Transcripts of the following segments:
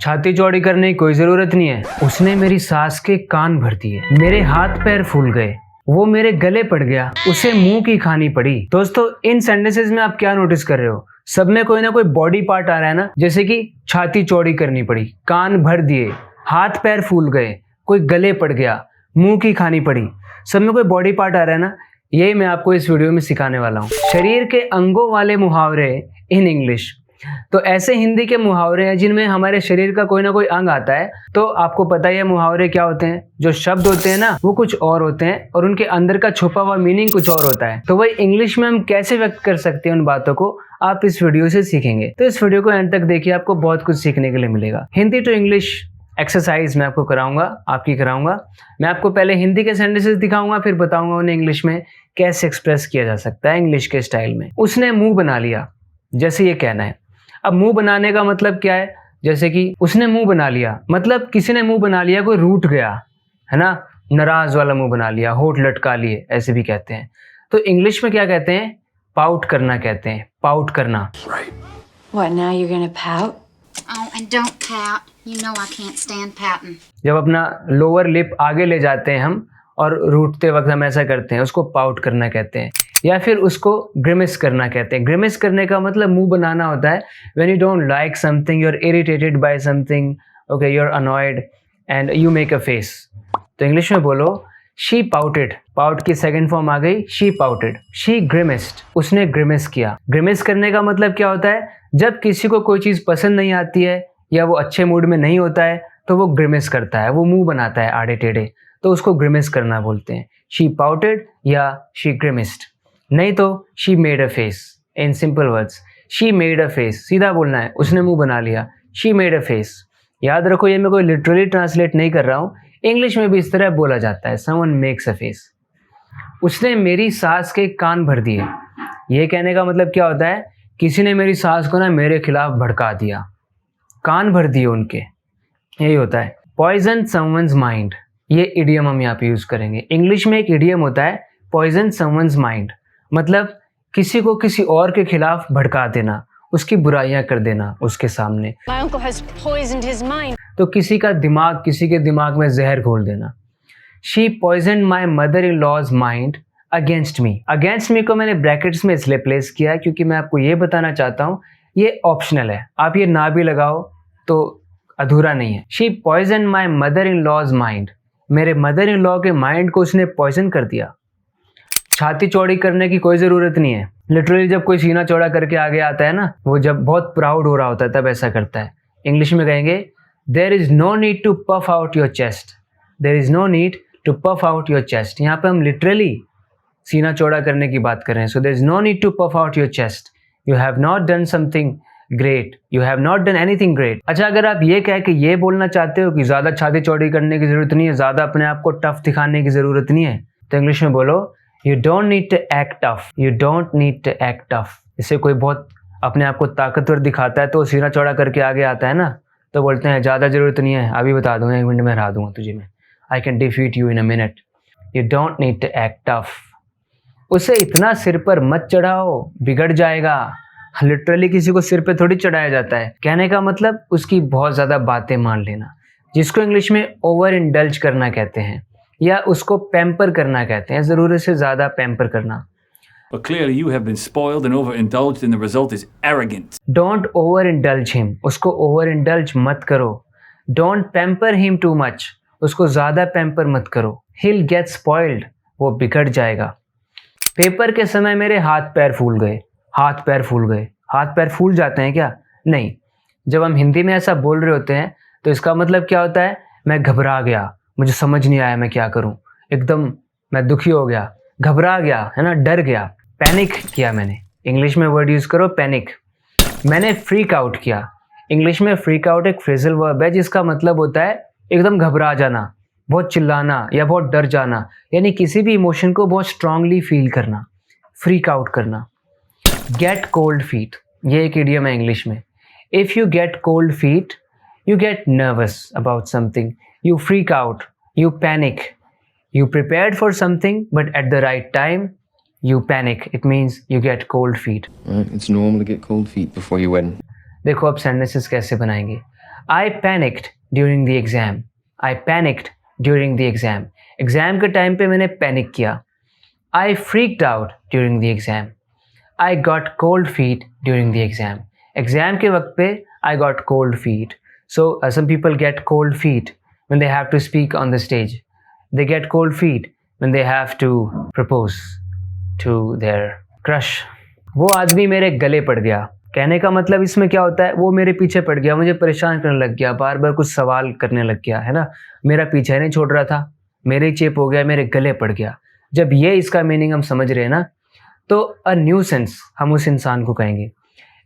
छाती चौड़ी करने की कोई जरूरत नहीं है, उसने मेरी सास के कान भर दिए, मेरे हाथ पैर फूल गए, वो मेरे गले पड़ गया, उसे मुंह की खानी पड़ी। दोस्तों इन सेंटेंसेस में आप क्या नोटिस कर रहे हो? सब में कोई ना कोई बॉडी पार्ट आ रहा है ना, जैसे कि छाती चौड़ी करनी पड़ी, कान भर दिए, हाथ पैर फूल गए, कोई गले पड़ गया, मुंह की खानी पड़ी, सब में कोई बॉडी पार्ट आ रहा है ना। यही मैं आपको इस वीडियो में सिखाने वाला हूँ, शरीर के अंगों वाले मुहावरे इन इंग्लिश। तो ऐसे हिंदी के मुहावरे हैं जिनमें हमारे शरीर का कोई ना कोई अंग आता है। तो आपको पता ही है मुहावरे क्या होते हैं, जो शब्द होते हैं ना वो कुछ और होते हैं और उनके अंदर का छुपा हुआ मीनिंग कुछ और होता है। तो वही इंग्लिश में हम कैसे व्यक्त कर सकते हैं उन बातों को, आप इस वीडियो से सीखेंगे। तो इस वीडियो को एंड तक देखिए, आपको बहुत कुछ सीखने के लिए मिलेगा। हिंदी टू इंग्लिश एक्सरसाइज मैं आपको कराऊंगा, आपकी कराऊंगा। मैं आपको पहले हिंदी के सेंटेंसेस दिखाऊंगा, फिर बताऊंगा उन्हें इंग्लिश में कैसे एक्सप्रेस किया जा सकता है इंग्लिश के स्टाइल में। उसने मुंह बना लिया, जैसे ये कहना है। अब मुंह बनाने का मतलब क्या है? जैसे कि उसने मुंह बना लिया, मतलब किसी ने मुंह बना लिया, कोई रूठ गया है ना, नाराज वाला मुंह बना लिया, होठ लटका लिए, ऐसे भी कहते हैं। तो इंग्लिश में क्या कहते हैं? पाउट करना कहते हैं, पाउट करना। What, now you're gonna pout? Oh, and don't pout. You know I can't stand pouting. जब अपना लोअर लिप आगे ले जाते हैं हम और रूठते वक्त हम ऐसा करते हैं, उसको पाउट करना कहते हैं। या फिर उसको ग्रिमिस करना कहते हैं। ग्रिमिस करने का मतलब मुंह बनाना होता है। When you don't like something, you are irritated by something, okay, you are annoyed and you make a face. तो इंग्लिश में बोलो शी पाउटेड। पाउट की सेकंड फॉर्म आ गई शी पाउटेड। शी ग्रिमिस्ड, उसने ग्रिमिस किया। ग्रिमिस करने का मतलब क्या होता है? जब किसी को कोई चीज़ पसंद नहीं आती है या वो अच्छे मूड में नहीं होता है तो वो ग्रिमिस करता है, वो मुंह बनाता है आड़े टेढ़े, तो उसको ग्रिमिस करना बोलते हैं। शी पाउटेड या शी ग्रिमिस्ड। नहीं तो she made a face. In simple words, she made a face, सीधा बोलना है, उसने मुंह बना लिया, शी मेड अ फेस। याद रखो ये मैं कोई लिटरली ट्रांसलेट नहीं कर रहा हूँ, इंग्लिश में भी इस तरह बोला जाता है, समवन मेक्स अ फेस। उसने मेरी सास के कान भर दिए, ये कहने का मतलब क्या होता है? किसी ने मेरी सास को ना मेरे खिलाफ भड़का दिया, कान भर दिए उनके, यही होता है। पॉइजन समवन्स माइंड, ये इडियम हम यहाँ पे यूज करेंगे। इंग्लिश में एक इडियम होता है पॉइजन समवन्स माइंड, मतलब किसी को किसी और के खिलाफ भड़का देना, उसकी बुराइयां कर देना उसके सामने। My uncle has poisoned his mind. तो किसी का दिमाग, किसी के दिमाग में जहर घोल देना। She poison my mother in law's mind against me. Against me को मैंने ब्रैकेट्स में इसलिए प्लेस किया क्योंकि मैं आपको ये बताना चाहता हूँ ये ऑप्शनल है, आप ये ना भी लगाओ तो अधूरा नहीं है। She poison my mother in law's mind, मेरे मदर इन लॉ के माइंड को उसने पॉइजन कर दिया। छाती चौड़ी करने की कोई ज़रूरत नहीं है। लिटरली जब कोई सीना चौड़ा करके आगे आता है ना, वो जब बहुत प्राउड हो रहा होता है तब ऐसा करता है। इंग्लिश में कहेंगे there is no need to puff out your chest, there is no need to puff out your chest. यहाँ पे हम लिटरली सीना चौड़ा करने की बात कर रहे हैं। So there is no need to puff out your chest, you have not done something great, you have not done anything great. अच्छा, अगर आप ये कह के ये बोलना चाहते हो कि ज़्यादा छाती चौड़ी करने की ज़रूरत नहीं है, ज़्यादा अपने आप को टफ दिखाने की ज़रूरत नहीं है, तो इंग्लिश में बोलो You don't need to act tough. You don't need to act tough. इससे कोई बहुत अपने आप को ताकतवर दिखाता है तो सीना चौड़ा करके आगे आता है ना, तो बोलते हैं ज़्यादा ज़रूरत नहीं है, अभी बता दूंगा, 1 मिनट में हरा दूंगा तुझे मैं, I can defeat you in a minute. You don't need to act tough. उसे इतना सिर पर मत चढ़ाओ, बिगड़ जाएगा। लिटरली किसी को सिर पे थोड़ी चढ़ाया जाता है। कहने का मतलब उसकी बहुत ज़्यादा बातें मान लेना, जिसको इंग्लिश में ओवर इंडल्ज करना कहते हैं, या उसको पैम्पर करना कहते हैं, ज़रूरत से ज़्यादा पैम्पर करना। But clearly you have been spoiled and overindulged and the result is arrogance. Don't overindulge him, उसको overindulge मत करो। Don't pamper him too much, उसको ज़्यादा पैम्पर मत करो। He'll get spoiled, वो बिगड़ जाएगा। पेपर के समय मेरे हाथ पैर फूल गए, हाथ पैर फूल गए। हाथ पैर फूल जाते हैं क्या? नहीं। जब हम हिंदी में ऐसा बोल रहे होते हैं तो इसका मतलब क्या होता है? मैं घबरा गया, मुझे समझ नहीं आया मैं क्या करूं, एकदम मैं दुखी हो गया, घबरा गया, है ना, डर गया, पैनिक किया मैंने। इंग्लिश में वर्ड यूज़ करो पैनिक। मैंने फ्रीक आउट किया। इंग्लिश में फ्रीक आउट एक फ्रेजल वर्ब है जिसका मतलब होता है एकदम घबरा जाना, बहुत चिल्लाना या बहुत डर जाना, यानी किसी भी इमोशन को बहुत स्ट्रांगली फील करना, फ्रीक आउट करना। गेट कोल्ड फीट, ये एक इडियम है इंग्लिश में। If you get cold feet, you get nervous about something, you freak out, you panic, you prepared for something but at the right time you panic. It means you get cold feet. Right, it's normal to get cold feet before you win. देखो अब sentences कैसे बनाएंगे। I panicked during the exam. I panicked during the exam. Exam के time पे मैंने panic किया. I freaked out during the exam. I got cold feet during the exam. Exam के वक्त पे I got cold feet. So some people get cold feet when they have to speak on the stage. They get cold feet when they have to propose to their crush. वो आदमी मेरे गले पड़ गया. कहने का मतलब इसमें क्या होता है, वो मेरे पीछे पड़ गया, मुझे परेशान करने लग गया, बार बार कुछ सवाल करने लग गया, है ना. मेरा पीछा नहीं छोड़ रहा था, मेरे चेप हो गया, मेरे गले पड़ गया. जब ये इसका मीनिंग हम समझ रहे हैं ना, तो अ न्यूसेंस हम उस इंसान को कहेंगे.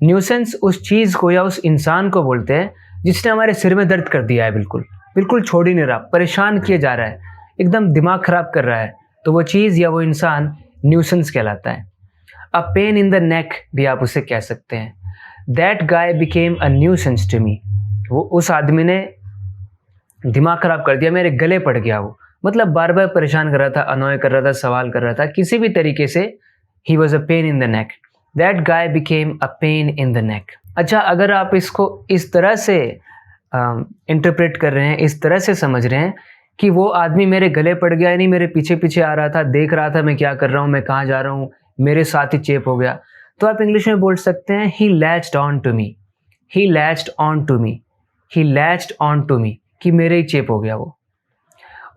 न्यूसेंस उस चीज़ को या उस इंसान को बोलते हैं जिसने हमारे सिर में दर्द कर दिया है, बिल्कुल बिल्कुल छोड़ ही नहीं रहा, परेशान किए जा रहा है, एकदम दिमाग ख़राब कर रहा है. तो वो चीज़ या वो इंसान न्यूसेंस कहलाता है. अ पेन इन द नेक भी आप उसे कह सकते हैं. That guy became a nuisance to me. वो उस आदमी ने दिमाग ख़राब कर दिया, मेरे गले पड़ गया. वो मतलब बार बार परेशान कर रहा था, अनॉय कर रहा था, सवाल कर रहा था, किसी भी तरीके से he was a pain in the neck. That guy became a pain in the neck. अच्छा, अगर आप इसको इस तरह से इंटरप्रेट कर रहे हैं, इस तरह से समझ रहे हैं कि वो आदमी मेरे गले पड़ गया, यानी मेरे पीछे पीछे आ रहा था, देख रहा था मैं क्या कर रहा हूँ, मैं कहाँ जा रहा हूँ, मेरे साथ ही चेप हो गया, तो आप इंग्लिश में बोल सकते हैं he latched on to me. He latched on to me. He latched on to me कि मेरे ही चेप हो गया. वो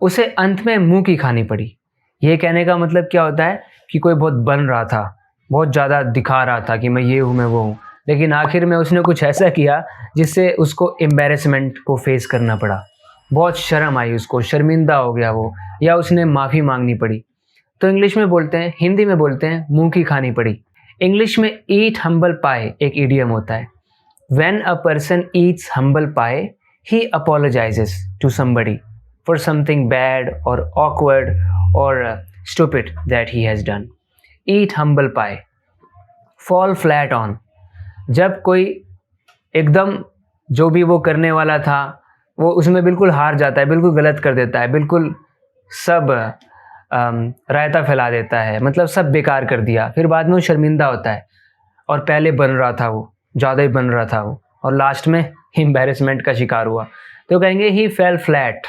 उसे अंत में मुंह की खानी पड़ी. ये कहने का मतलब क्या होता है कि कोई बहुत बन रहा था, बहुत ज़्यादा दिखा रहा था कि मैं ये हूँ, मैं वो हूँ, लेकिन आखिर में उसने कुछ ऐसा किया जिससे उसको एम्बेरसमेंट को फेस करना पड़ा. बहुत शर्म आई उसको, शर्मिंदा हो गया वो, या उसने माफ़ी मांगनी पड़ी. तो इंग्लिश में बोलते हैं, हिंदी में बोलते हैं मुंह की खानी पड़ी. इंग्लिश में ईट हम्बल पाए एक इडियम होता है. When a person eats humble pie he apologises to somebody for something bad और ऑकवर्ड और stupid that he has done. Eat humble pie. Fall flat on. जब कोई एकदम जो भी वो करने वाला था वो उसमें बिल्कुल हार जाता है, बिल्कुल गलत कर देता है, बिल्कुल सब रायता फैला देता है, मतलब सब बेकार कर दिया, फिर बाद में वो शर्मिंदा होता है. और पहले बन रहा था वो, ज़्यादा ही बन रहा था वो, और लास्ट में एम्बैरेसमेंट का शिकार हुआ, तो कहेंगे ही फेल फ्लैट.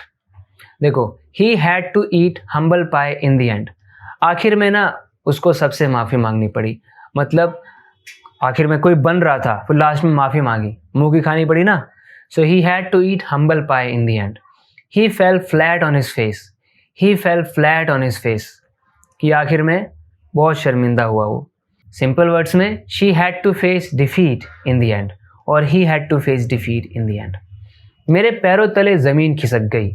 देखो, he had to eat humble pie in the end. आखिर में ना उसको सबसे माफ़ी मांगनी पड़ी. मतलब आखिर में कोई बन रहा था, फिर लास्ट में माफ़ी मांगी, मुंह की खानी पड़ी ना. So he had to eat humble pie in the end. He fell flat on his face. He fell flat on his face कि आखिर में बहुत शर्मिंदा हुआ वो. सिंपल वर्ड्स में she had to face defeat in the end और he had to face defeat in the end. मेरे पैरों तले ज़मीन खिसक गई.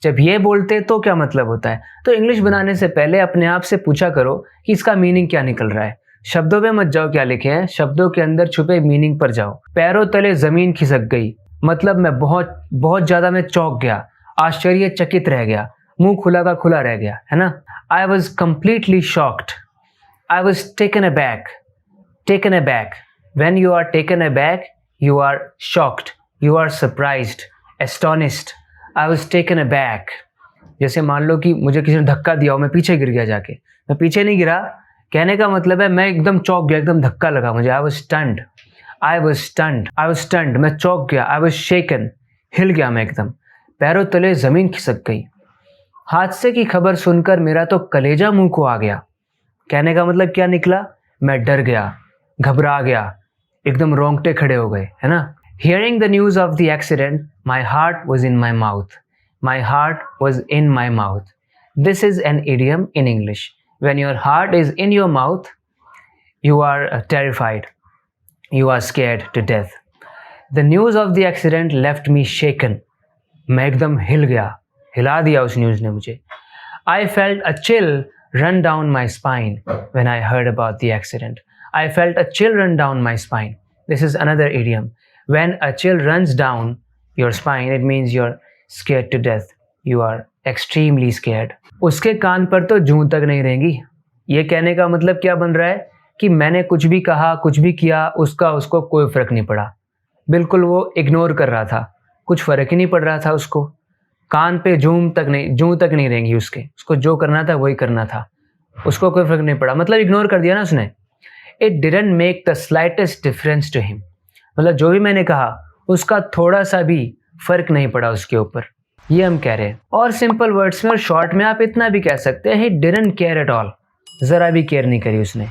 जब ये बोलते तो क्या मतलब होता है, तो इंग्लिश बनाने से पहले अपने आप से पूछा करो कि इसका मीनिंग क्या निकल रहा है. शब्दों पे मत जाओ क्या लिखे हैं, शब्दों के अंदर छुपे मीनिंग पर जाओ. पैरों तले ज़मीन खिसक गई मतलब मैं बहुत बहुत ज़्यादा मैं चौंक गया, आश्चर्यचकित रह गया, मुंह खुला का खुला रह गया, है ना. I was completely shocked. I was taken aback. Taken aback. When you are taken aback you are shocked, you are surprised, astonished. I was taken aback. जैसे मान लो कि मुझे किसी ने धक्का दिया हो, मैं पीछे गिर गया जाके. मैं पीछे नहीं गिरा, कहने का मतलब है मैं एकदम चौंक गया, एकदम धक्का लगा मुझे. I was stunned. I was stunned. I was stunned. मैं चौंक गया. आई वॉज शेकन. हिल गया मैं एकदम. पैरों तले ज़मीन खिसक गई. हादसे की खबर सुनकर मेरा तो कलेजा मुंह को आ गया. कहने का मतलब क्या निकला, मैं डर गया, घबरा गया, एकदम रोंगटे खड़े हो गए, है ना. Hearing the news of the accident, my heart was in my mouth. My heart was in my mouth. This is an idiom in English. When your heart is in your mouth, you are terrified. You are scared to death. The news of the accident left me shaken. मैं एकदम हिल गया, हिला दिया उस news ने मुझे. I felt a chill run down my spine when I heard about the accident. I felt a chill run down my spine. This is another idiom. When a chill runs down your spine, it means you're scared to death. You are extremely scared. उसके कान पर तो जूं तक नहीं रहेंगी. ये कहने का मतलब क्या बन रहा है कि मैंने कुछ भी कहा, कुछ भी किया, उसको कोई फ़र्क नहीं पड़ा. बिल्कुल वो इग्नोर कर रहा था, कुछ फ़र्क ही नहीं पड़ रहा था उसको. कान पे जूं तक नहीं रहेंगी उसको जो करना था वही करना था, उसको कोई फ़र्क नहीं पड़ा, मतलब इग्नोर कर दिया ना उसने. It didn't make the slightest difference to him. मतलब जो भी मैंने कहा उसका थोड़ा सा भी फर्क नहीं पड़ा उसके ऊपर, ये हम कह रहे हैं। और सिंपल वर्ड्स में और शॉर्ट में आप इतना भी कह सकते हैं, he didn't care at all, ज़रा भी केयर नहीं करी उसने।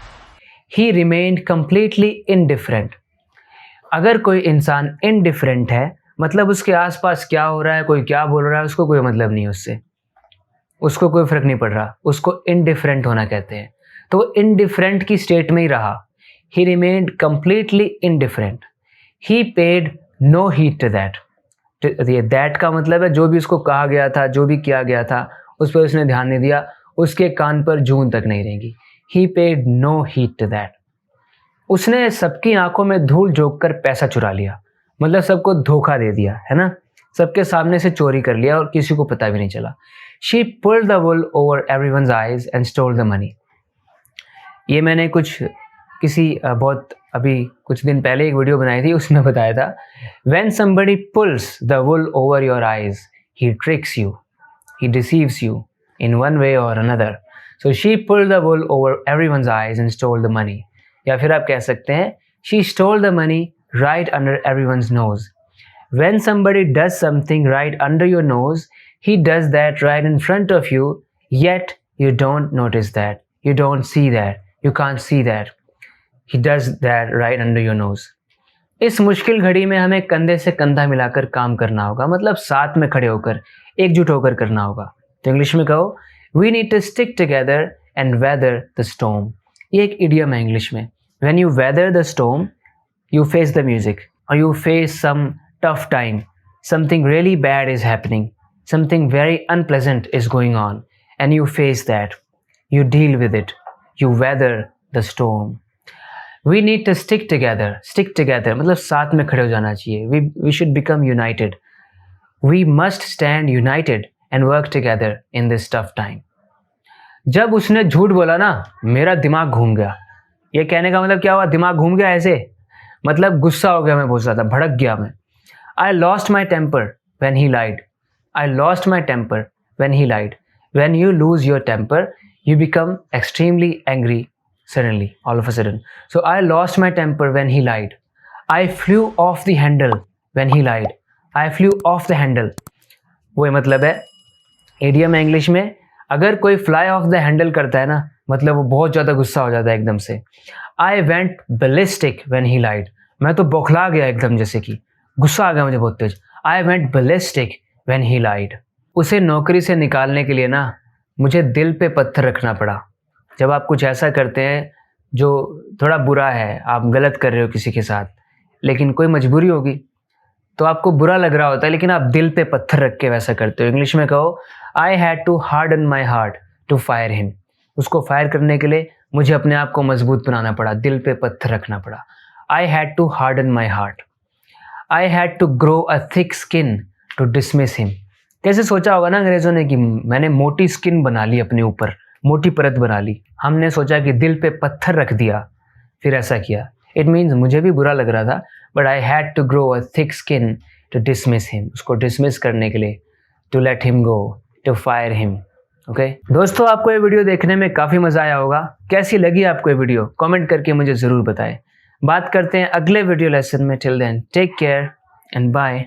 ही रिमेन्ड कंप्लीटली इनडिफरेंट। अगर कोई इंसान इनडिफरेंट है मतलब उसके आसपास क्या हो रहा है, कोई क्या बोल रहा है, उसको कोई मतलब नहीं है उससे, उसको कोई फर्क नहीं पड़ रहा, उसको इनडिफरेंट होना कहते हैं। तो वो इनडिफरेंट की स्टेट में ही रहा। He remained completely indifferent. He paid no heed to that. ये दैट का मतलब है जो भी उसको कहा गया था, जो भी किया गया था, उस पर उसने ध्यान नहीं दिया, उसके कान पर जून तक नहीं रहेंगी। He paid no heed to that. उसने सबकी आंखों में धूल झोंक कर पैसा चुरा लिया, मतलब सबको धोखा दे दिया, है ना, सबके सामने से चोरी कर लिया और किसी को पता भी नहीं चला। She pulled the wool over everyone's eyes and stole the money. ये मैंने बहुत अभी कुछ दिन पहले एक वीडियो बनाई थी, उसमें बताया था, when somebody pulls the wool over your eyes he tricks you, he deceives you in one way और another. So she pulled the wool over everyone's eyes and stole the money. या फिर आप कह सकते हैं she stole the money right under everyone's nose. When somebody does something right under your nose he does that right in front of you, yet you don't notice that, you don't see that, you can't see that. He does that right under your nose. इस मुश्किल घड़ी में हमें कंधे से कंधा मिलाकर काम करना होगा, मतलब साथ में खड़े होकर, एकजुट होकर करना होगा। तो इंग्लिश में कहो, we need to stick together and weather the storm. ये एक idiom है इंग्लिश में। When you weather the storm, you face the music, or you face some tough time, something really bad is happening. Something very unpleasant is going on and you face that. You deal with it. You weather the storm. We need to stick together. Stick together मतलब साथ में खड़े हो जाना चाहिए. We should become united. We must stand united and work together in this tough time. जब उसने झूठ बोला ना, मेरा दिमाग घूम गया। ये कहने का मतलब क्या हुआ, दिमाग घूम गया ऐसे, मतलब गुस्सा हो गया मैं बहुत ज़्यादा, भड़क गया मैं। I lost my temper when he lied. I lost my temper when he lied. When you lose your temper, you become extremely angry suddenly, all of a sudden. So I lost my temper when he lied. I flew off the handle when he lied. I flew off the handle. वो मतलब है idiom है English में, अगर कोई fly off the handle करता है ना, मतलब वो बहुत ज़्यादा गुस्सा हो जाता है एकदम से। I went ballistic when he lied. मैं तो बौखला गया एकदम, जैसे कि गुस्सा आ गया मुझे बहुत तेज। I went ballistic when he lied. उसे नौकरी से निकालने के लिए ना मुझे दिल पे पत्थर रखना पड़ा। जब आप कुछ ऐसा करते हैं जो थोड़ा बुरा है, आप गलत कर रहे हो किसी के साथ, लेकिन कोई मजबूरी होगी तो आपको बुरा लग रहा होता है, लेकिन आप दिल पे पत्थर रख के वैसा करते हो। इंग्लिश में कहो, I had to harden my heart to fire him. उसको फायर करने के लिए मुझे अपने आप को मजबूत बनाना पड़ा, दिल पे पत्थर रखना पड़ा। I had to harden my heart. I had to grow a thick skin to dismiss him. कैसे सोचा होगा ना अंग्रेजों ने कि मैंने मोटी स्किन बना ली, अपने ऊपर मोटी परत बना ली। हमने सोचा कि दिल पे पत्थर रख दिया, फिर ऐसा किया। इट मीन्स मुझे भी बुरा लग रहा था, but I had to grow a thick skin to dismiss him. उसको डिसमिस करने के लिए, to let him go, to fire him. Okay दोस्तों, आपको ये वीडियो देखने में काफ़ी मज़ा आया होगा। कैसी लगी आपको ये वीडियो, कमेंट करके मुझे ज़रूर बताएं। बात करते हैं अगले वीडियो लेसन में। Till then take care and bye.